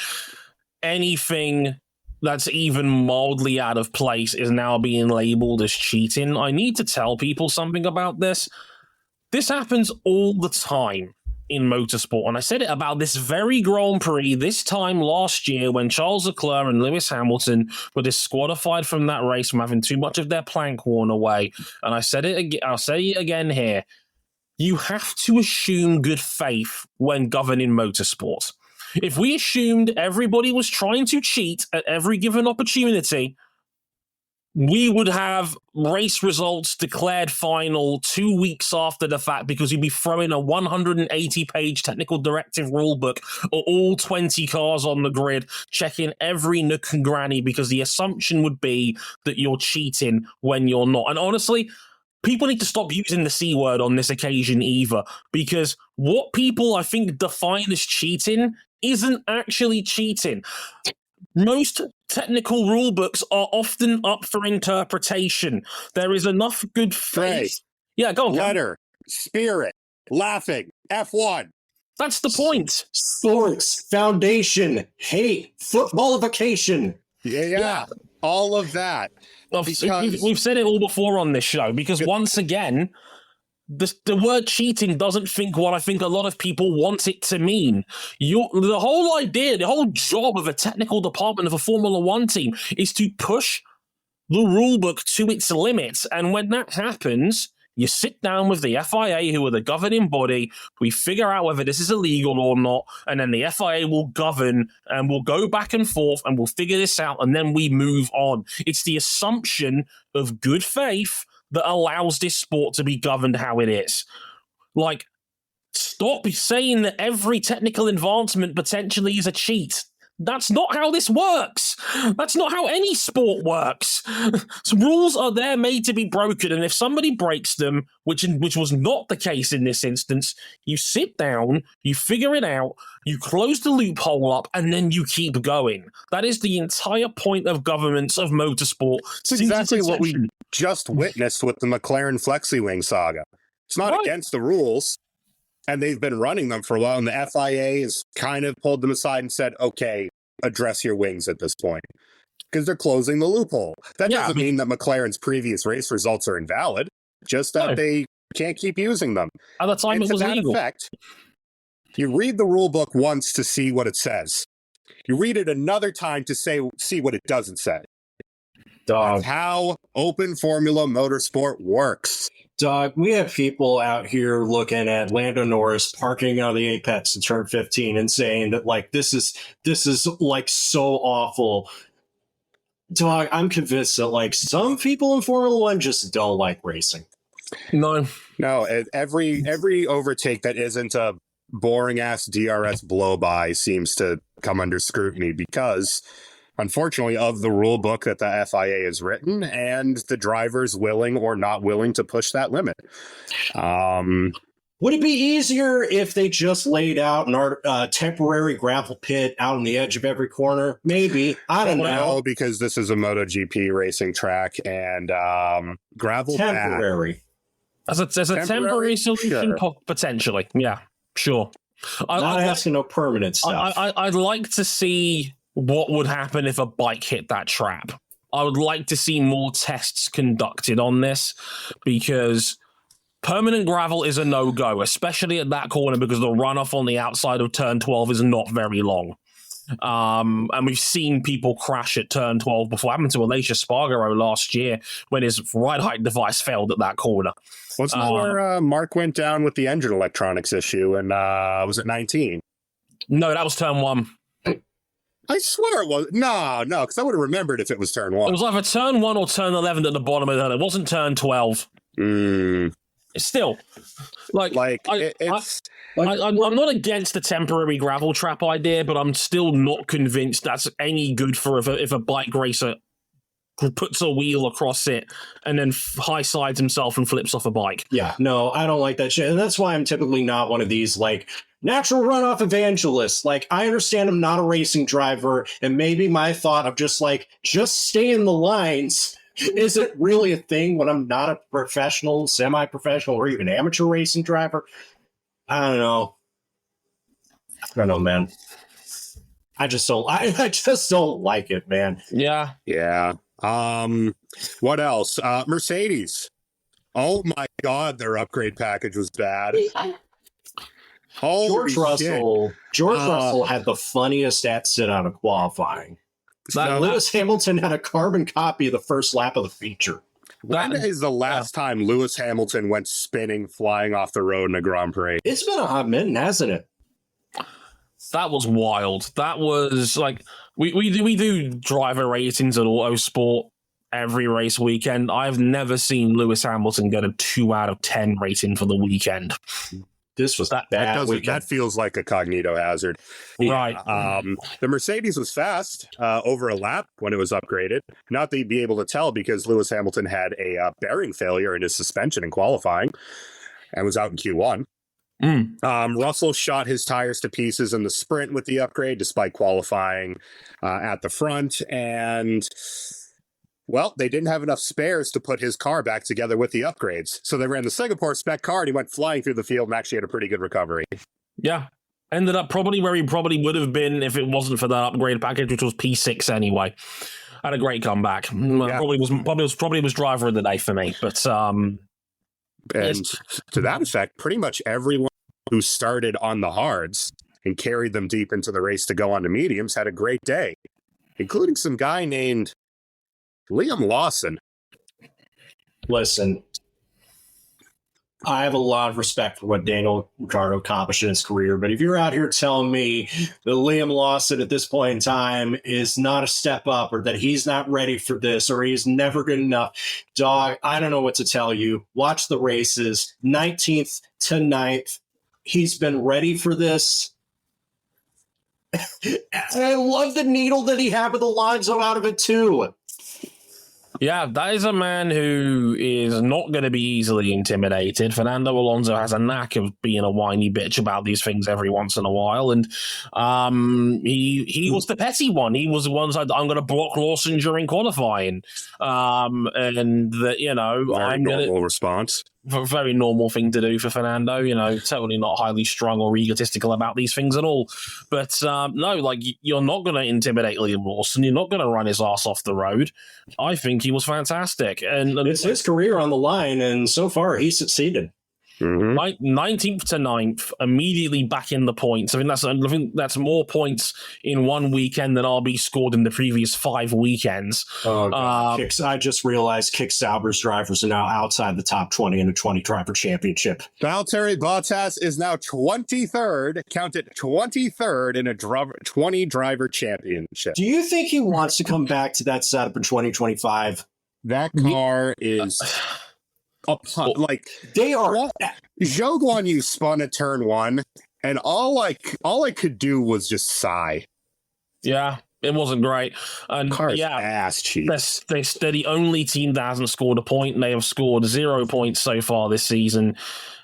anything that's even mildly out of place is now being labeled as cheating. I need to tell people something about this. This happens all the time in motorsport, and I said it about this very Grand Prix this time last year when Charles Leclerc and Lewis Hamilton were disqualified from that race from having too much of their plank worn away. And I said it again, I'll say it again here. You have to assume good faith when governing motorsport. If we assumed everybody was trying to cheat at every given opportunity, we would have race results declared final 2 weeks after the fact, because you'd be throwing a 180-page technical directive rulebook or all 20 cars on the grid, checking every nook and granny, because the assumption would be that you're cheating when you're not. And honestly, people need to stop using the C word on this occasion either, because what people, I think, define as cheating isn't actually cheating. Most technical rule books are often up for interpretation. There is enough good faith. Trey, Yeah, go on. letter, spirit, laughing, F1. That's the point. Sports, foundation, hate, footballification. Yeah. All of that. We've said it all before on this show, because once again, the word cheating doesn't think what I think a lot of people want it to mean. The whole idea, the whole job of a technical department of a Formula One team is to push the rulebook to its limits. And when that happens, you sit down with the FIA, who are the governing body, we figure out whether this is illegal or not, and then the FIA will govern, and we'll go back and forth, and we'll figure this out, and then we move on. It's the assumption of good faith that allows this sport to be governed how it is. Like, stop saying that every technical advancement potentially is a cheat. That's not how this works. That's not how any sport works. So rules are there made to be broken, and if somebody breaks them, which was not the case in this instance, you sit down, you figure it out, you close the loophole up, and then you keep going. That is the entire point of governance of motorsport. It's exactly what we just witnessed with the McLaren FlexiWing saga. It's not against the rules, and they've been running them for a while, and the FIA has kind of pulled them aside and said, okay, address your wings at this point, because they're closing the loophole. That doesn't mean that McLaren's previous race results are invalid, just that they can't keep using them. At the time, it was legal. Effect, you read the rule book once to see what it says. You read it another time to see what it doesn't say. That's how open Formula Motorsport works. Dog, we have people out here looking at Lando Norris parking on the apex in turn 15 and saying that, like, this is like so awful. Dog, I'm convinced that, like, some people in Formula One just don't like racing. No, every overtake that isn't a boring ass DRS blow by seems to come under scrutiny because, unfortunately, of the rule book that the FIA has written and the drivers willing or not willing to push that limit. Would it be easier if they just laid out a temporary gravel pit out on the edge of every corner? Maybe. I don't know. No, because this is a MotoGP racing track and gravel temporary. As a temporary solution, potentially. Yeah, sure. Not asking no permanent stuff. I'd like to see what would happen if a bike hit that trap. I would like to see more tests conducted on this, because permanent gravel is a no-go, especially at that corner, because the runoff on the outside of turn 12 is not very long. And we've seen people crash at turn 12 before. It happened to Alicia Spargaro last year when his ride height device failed at that corner. Wasn't that where Mark went down with the engine electronics issue, and was it 19? No, that was turn 1. I swear it was. No, because I would have remembered if it was turn 1. It was either turn 1 or turn 11 at the bottom of the hill. It wasn't turn 12. Still, I'm not against the temporary gravel trap idea, but I'm still not convinced that's any good for if a bike racer puts a wheel across it and then high sides himself and flips off a bike. Yeah, no, I don't like that shit. And that's why I'm typically not one of these, like, natural runoff evangelists. Like, I understand I'm not a racing driver, and maybe my thought of just stay in the lines isn't really a thing when I'm not a professional, semi-professional, or even amateur racing driver. I don't know, man. I just don't like it, man. Yeah. What else? Mercedes. Oh my God, their upgrade package was bad. George Russell had the funniest sit out of qualifying. Lewis Hamilton had a carbon copy of the first lap of the feature. When is the last time Lewis Hamilton went spinning, flying off the road in a Grand Prix? It's been a hot minute, hasn't it? That was wild. That was like, we do driver ratings at Autosport every race weekend. I've never seen Lewis Hamilton get a 2 out of 10 rating for the weekend. This was that feels like a cognito hazard. Right. The Mercedes was fast over a lap when it was upgraded. Not that you'd be able to tell because Lewis Hamilton had a bearing failure in his suspension in qualifying and was out in Q1. Russell shot his tires to pieces in the sprint with the upgrade despite qualifying at the front. And, well, they didn't have enough spares to put his car back together with the upgrades. So they ran the Singapore spec car and he went flying through the field and actually had a pretty good recovery. Yeah. Ended up probably where he probably would have been if it wasn't for that upgrade package, which was P6 anyway. Had a great comeback. Probably was driver of the day for me. But and to that effect, pretty much everyone who started on the hards and carried them deep into the race to go on to mediums had a great day, including some guy named Liam Lawson. Listen, I have a lot of respect for what Daniel Ricciardo accomplished in his career, but if you're out here telling me that Liam Lawson at this point in time is not a step up, or that he's not ready for this, or he's never good enough, dog, I don't know what to tell you. Watch the races, 19th to 9th. He's been ready for this. I love the needle that he had with Alonso out of it too. Yeah, that is a man who is not going to be easily intimidated. Fernando Alonso has a knack of being a whiny bitch about these things every once in a while, and he was the petty one. He was the one that I'm going to block Lawson during qualifying, and that I'm normal response. A very normal thing to do for Fernando, totally not highly strung or egotistical about these things at all. But no, like, you're not going to intimidate Liam Lawson. You're not going to run his ass off the road. I think he was fantastic. And it's his career on the line, and so far he succeeded. 19th to 9th, immediately back in the points. I think that's more points in one weekend than RB scored in the previous 5 weekends. I just realized Kick Sauber's drivers are now outside the top 20 in a 20-driver championship. Valtteri Bottas is now 23rd, counted 23rd in a 20-driver championship. Do you think he wants to come back to that setup in 2025? That car is... they are. Zhou Guanyu spun at turn 1, and all I could do was just sigh. Yeah, it wasn't great. And car's ass cheap. They're the only team that hasn't scored a point, and they have scored 0 points so far this season.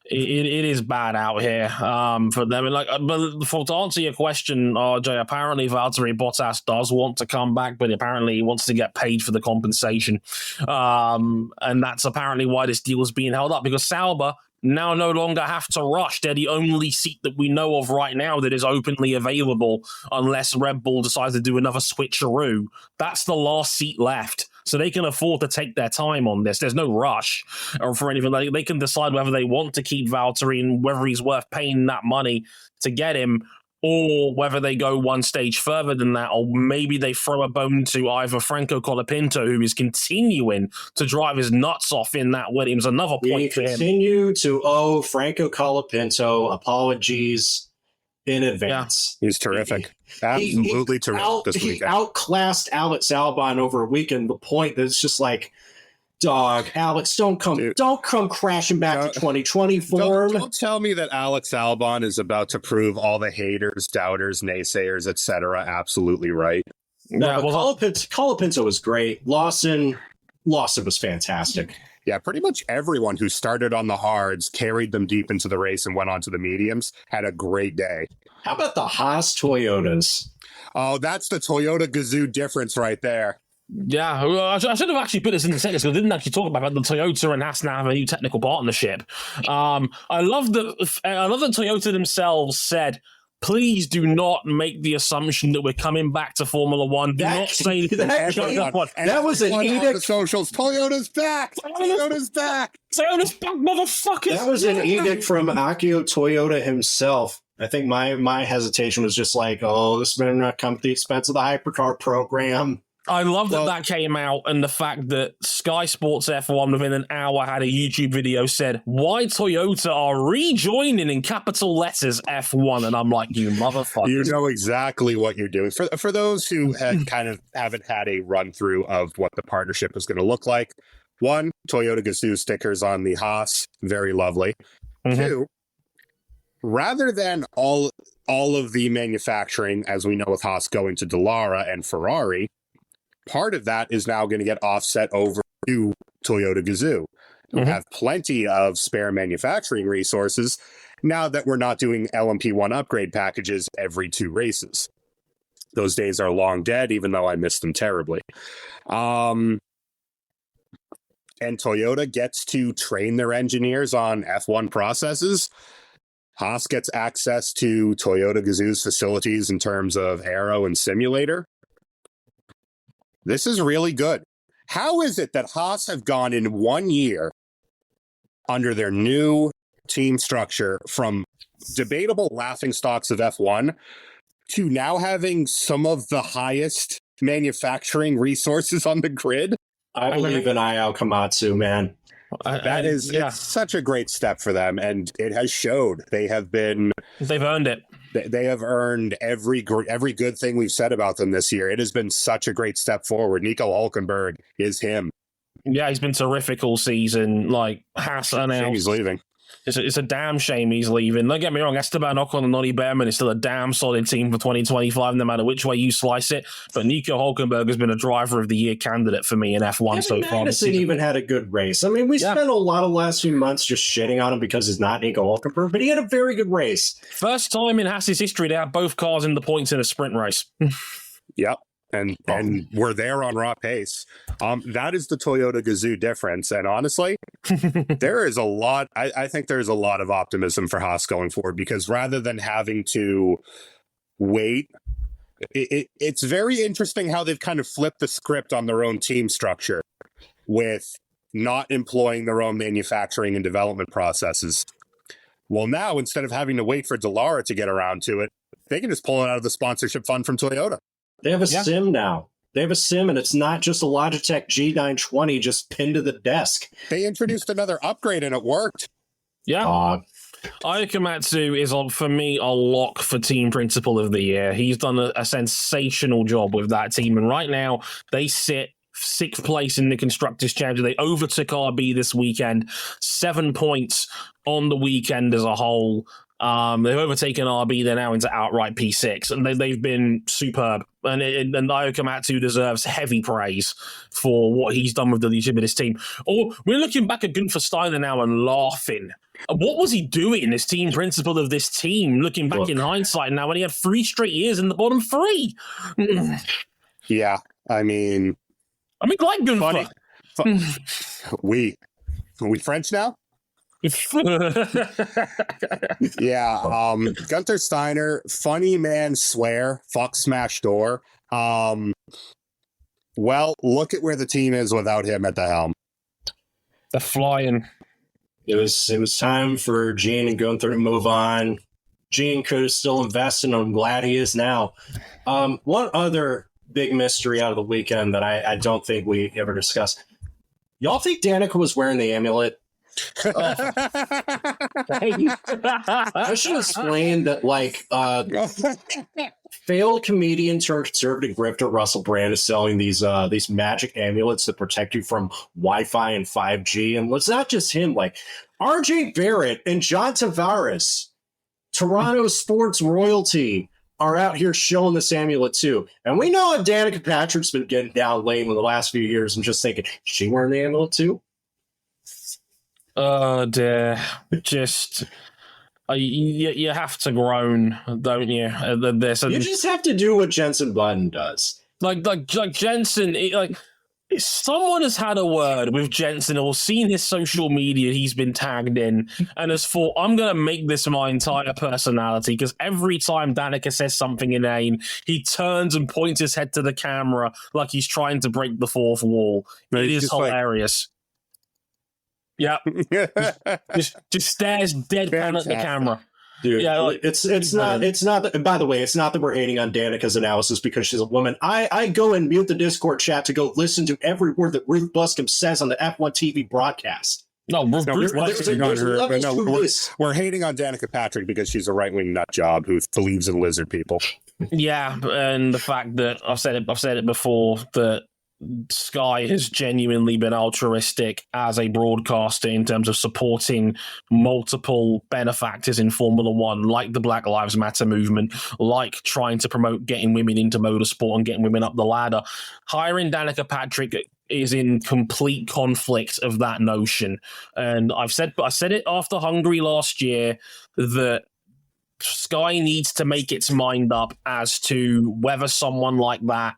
It is bad out here for them. And to answer your question, RJ, apparently Valtteri Bottas does want to come back, but apparently he wants to get paid for the compensation. And that's apparently why this deal is being held up, because Sauber now no longer have to rush. They're the only seat that we know of right now that is openly available, unless Red Bull decides to do another switcheroo. That's the last seat left. So they can afford to take their time on this. There's no rush or for anything. They can decide whether they want to keep Valtteri and whether he's worth paying that money to get him, or whether they go one stage further than that, or maybe they throw a bone to either Franco Colapinto, who is continuing to drive his nuts off in that Williams. Another point for him. Continue to owe Franco Colapinto apologies in advance. Yeah, he's terrific. Absolutely terrific this weekend. He outclassed Alex Albon over a weekend. The point that it's just like, dog, Alex, don't come crashing back to 2020 form. Don't tell me that Alex Albon is about to prove all the haters, doubters, naysayers, etc. absolutely right. No, Colapinto was great. Lawson was fantastic. Yeah, pretty much everyone who started on the hards, carried them deep into the race, and went on to the mediums had a great day. How about the Haas Toyotas? Oh, that's the Toyota Gazoo difference right there. Yeah, I should have actually put this in the sentence because I didn't actually talk about the Toyota and Haas now have a new technical partnership. I love that Toyota themselves said, please do not make the assumption that we're coming back to Formula One. Do not say that was an edict. The socials. Toyota's back. Toyota's back. Toyota's back, motherfuckers. That was an edict from Akio Toyoda himself. I think my hesitation was just like, oh, this better not come at the expense of the hypercar program. I love that came out, and the fact that Sky Sports F1 within an hour had a YouTube video said why Toyota are rejoining in capital letters F1, and I'm like, you motherfucker. You know exactly what you're doing. For those who kind of haven't had a run through of what the partnership is going to look like, 1, Toyota Gazoo stickers on the Haas, very lovely. 2, rather than all of the manufacturing, as we know with Haas, going to Dallara and Ferrari, part of that is now going to get offset over to Toyota Gazoo. We have plenty of spare manufacturing resources now that we're not doing LMP1 upgrade packages every 2 races. Those days are long dead, even though I miss them terribly. And Toyota gets to train their engineers on F1 processes Haas gets access to Toyota Gazoo's facilities in terms of aero and simulator. This is really good. How is it that Haas have gone in 1 year under their new team structure from debatable laughingstocks of F1 to now having some of the highest manufacturing resources on the grid? I believe in Ayao Komatsu, man. It's such a great step for them, and it has showed. They've earned it. They have earned every good thing we've said about them this year. It has been such a great step forward. Nico Hülkenberg is him. Yeah, he's been terrific all season. Like, Haas announced, he's leaving. It's a damn shame he's leaving. Don't get me wrong, Esteban Ocon and Nolly Behrman is still a damn solid team for 2025, no matter which way you slice it. But Nico Hülkenberg has been a driver of the year candidate for me in F1 so far. Madison even had a good race. I mean, we spent a lot of the last few months just shitting on him because he's not Nico Hülkenberg, but he had a very good race. First time in Haas's history they had both cars in the points in a sprint race. Yep. And we're there on raw pace. That is the Toyota Gazoo difference. And honestly, there is a lot. I think there's a lot of optimism for Haas going forward, because rather than having to wait, it's very interesting how they've kind of flipped the script on their own team structure with not employing their own manufacturing and development processes. Well, now, instead of having to wait for Dallara to get around to it, they can just pull it out of the sponsorship fund from Toyota. They have a sim now. They have a sim, and it's not just a Logitech G920 just pinned to the desk. They introduced another upgrade, and it worked. Yeah. Ayao Komatsu is, for me, a lock for team principal of the year. He's done a sensational job with that team, and right now they sit 6th place in the Constructors Championship. They overtook RB this weekend, 7 points on the weekend as a whole. They've overtaken RB. They're now into outright P6, and they've been superb. And Ayao Komatsu deserves heavy praise for what he's done with the leadership of this team. Or we're looking back at Gunther Steiner now and laughing. What was he doing as team principal of this team? Looking back in hindsight now, when he had 3 straight years in the bottom 3. Yeah, I mean, like Gunther. We French now? Yeah, Gunther Steiner, funny man, swear, fuck, smash door. Well, look at where the team is without him at the helm. They're flying. It was time for Gene and Gunther to move on. Gene could have still invested, and I'm glad he is now. One other big mystery out of the weekend that I don't think we ever discussed. Y'all think Danica was wearing the amulet? I should explain that, failed comedian turned conservative grifter Russell Brand is selling these magic amulets that protect you from Wi-Fi and 5G. And it's not just him, RJ Barrett and John Tavares, Toronto sports royalty, are out here showing this amulet too. And we know Danica Patrick's been getting down lame in the last few years and just thinking, is she wearing the amulet too? Oh dear, just you have to groan, don't you? You just have to do what Jensen Button does. Like Jensen, someone has had a word with Jensen or seen his social media he's been tagged in and has thought, I'm going to make this my entire personality, because every time Danica says something inane, he turns and points his head to the camera like he's trying to break the fourth wall. It is hilarious. Yeah, just stares deadpan at the camera. Dude, yeah, it's not that, by the way, it's not that we're hating on Danica's analysis because she's a woman. I go and mute the Discord chat to go listen to every word that Ruth Buscombe says on the F1 TV broadcast. We're hating on Danica Patrick because she's a right-wing nut job who believes in lizard people. Yeah, and the fact that I've said it before, that Sky has genuinely been altruistic as a broadcaster in terms of supporting multiple benefactors in Formula One, like the Black Lives Matter movement, like trying to promote getting women into motorsport and getting women up the ladder. Hiring Danica Patrick is in complete conflict of that notion. And I said it after Hungary last year that Sky needs to make its mind up as to whether someone like that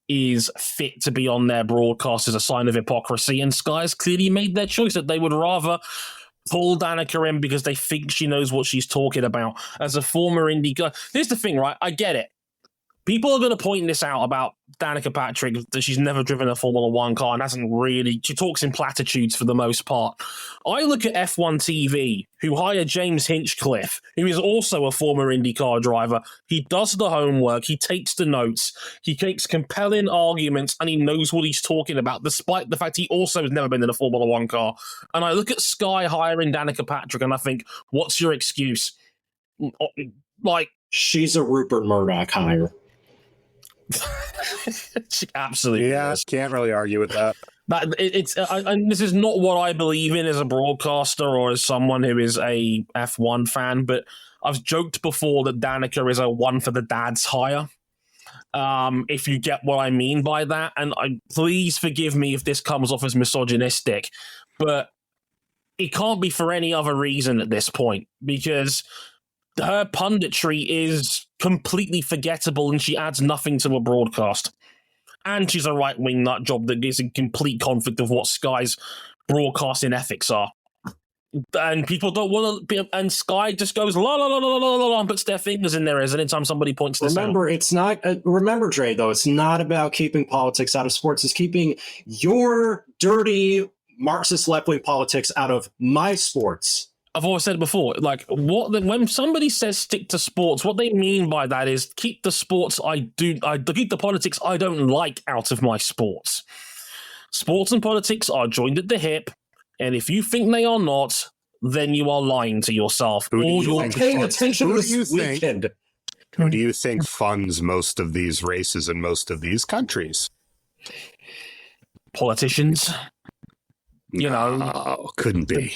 is fit to be on their broadcast as a sign of hypocrisy, and Sky has clearly made their choice that they would rather pull Danica in because they think she knows what she's talking about. As a former IndyCar, here's the thing, right? I get it. People are going to point this out about Danica Patrick, that she's never driven a Formula One car and hasn't really. She talks in platitudes for the most part. I look at F1 TV, who hired James Hinchcliffe, who is also a former IndyCar driver. He does the homework, he takes the notes, he takes compelling arguments, and he knows what he's talking about, despite the fact he also has never been in a Formula One car. And I look at Sky hiring Danica Patrick, and I think, what's your excuse? Like, she's a Rupert Murdoch hire. She absolutely is. Can't really argue with that. And this is not what I believe in as a broadcaster or as someone who is a F1 fan, but I've joked before that Danica is a one for the dads hire. If you get what I mean by that, and please forgive me if this comes off as misogynistic, but it can't be for any other reason at this point, because her punditry is completely forgettable and she adds nothing to a broadcast. And she's a right-wing nut job that is in complete conflict of what Sky's broadcasting ethics are. And people don't want to be, and Sky just goes la la la la la la and puts their fingers in there as anytime somebody points this out. It's not, remember, Dre, though, it's not about keeping politics out of sports. It's keeping your dirty Marxist left-wing politics out of my sports. I've always said it before, like, when somebody says stick to sports, what they mean by that is keep the sports keep the politics I don't like out of my sports. Sports and politics are joined at the hip, and if you think they are not, then you are lying to yourself. Or you're paying attention this weekend. Who do you think funds most of these races in most of these countries? Politicians. You know, couldn't be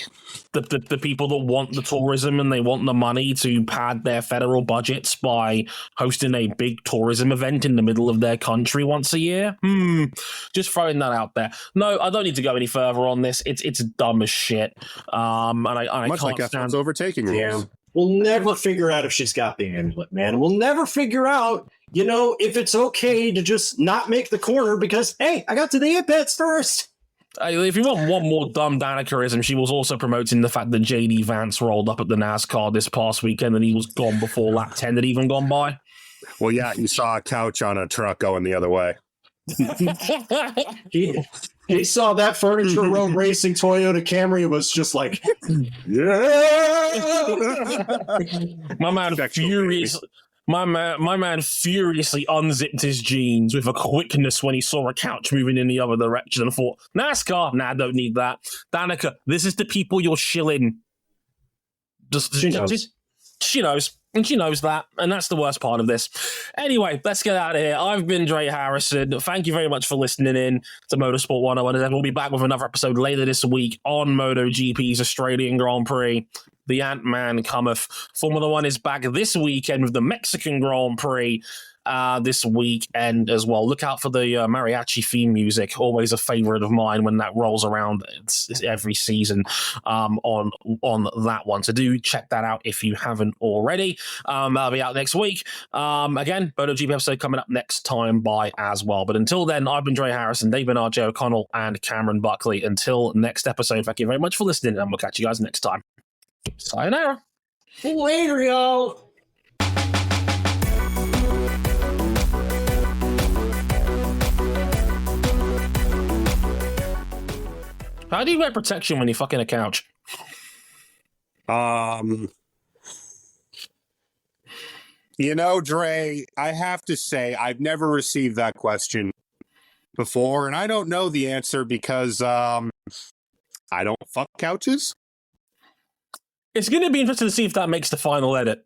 the people that want the tourism and they want the money to pad their federal budgets by hosting a big tourism event in the middle of their country once a year. Just throwing that out there. No, I don't need to go any further on this. It's dumb as shit. And I much can't like stand F1's overtaking rules. Yeah. We'll never figure out if she's got the amulet, man. We'll never figure out, if it's okay to just not make the corner because, hey, I got to the apex first. If you want one more dumb Danicaism, she was also promoting the fact that JD Vance rolled up at the NASCAR this past weekend and he was gone before lap 10 had even gone by. Well, yeah, you saw a couch on a truck going the other way. He saw that Furniture Row Racing Toyota Camry and was just like, yeah. My man furiously unzipped his jeans with a quickness when he saw a couch moving in the other direction and thought, NASCAR? Nah, don't need that. Danica, this is the people you're shilling. She knows. And she knows that. And that's the worst part of this. Anyway, let's get out of here. I've been Dre Harrison. Thank you very much for listening in to Motorsport 101. And we'll be back with another episode later this week on MotoGP's Australian Grand Prix. The Ant-Man cometh. Formula One is back this weekend with the Mexican Grand Prix this weekend as well. Look out for the mariachi theme music. Always a favorite of mine when that rolls around. It's every season on that one. So do check that out if you haven't already. That'll be out next week. Again, MotoGP episode coming up next time by as well. But until then, I've been Dre Harrison, David R.J. O'Connell, and Cameron Buckley. Until next episode, thank you very much for listening, and we'll catch you guys next time. Sayonara. Later, y'all. How do you wear protection when you're fucking a couch? Dre, I have to say, I've never received that question before, and I don't know the answer because I don't fuck couches. It's going to be interesting to see if that makes the final edit.